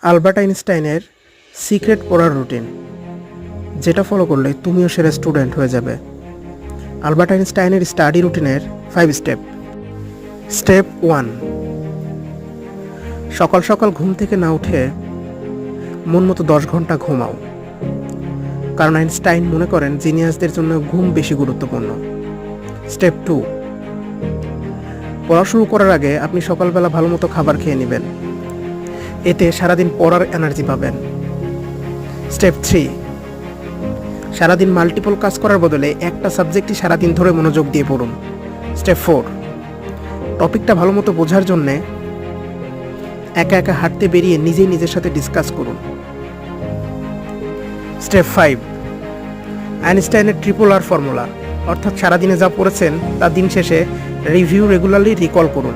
Albert আইনস্টাইনের secret পড়ার routine, যেটা ফলো করলে তুমিও সেরা স্টুডেন্ট হয়ে যাবে। আলবার্ট আইনস্টাইনের স্টাডি রুটিনের 5 স্টেপ। স্টেপ 1, সকাল সকাল ঘুম থেকে না উঠে মন মতো 10 ঘন্টা ঘুমাও। কারণ আইনস্টাইন মনে করেন জিনিয়াসদের জন্য ঘুম বেশি গুরুত্বপূর্ণ। স্টেপ 2, পড়া শুরু করার আগে আপনি সকালবেলা ভালো মতো খাবার খেয়ে নেবেন, এতে সারাদিন পড়ার এনার্জি পাবেন। স্টেপ 3, সারাদিন মাল্টিপল কাজ করার বদলে একটা সাবজেক্টই সারাদিন ধরে মনোযোগ দিয়ে পড়ুন। স্টেপ 4, টপিকটা ভালো মতো বোঝার জন্যে একা একা হাঁটতে বেরিয়ে নিজেই নিজের সাথে ডিসকাস করুন। স্টেপ 5, আইনস্টাইনের RRR ফর্মুলা, অর্থাৎ সারাদিনে যা পড়েছেন তা দিন শেষে রিভিউ রেগুলারলি রিকল করুন।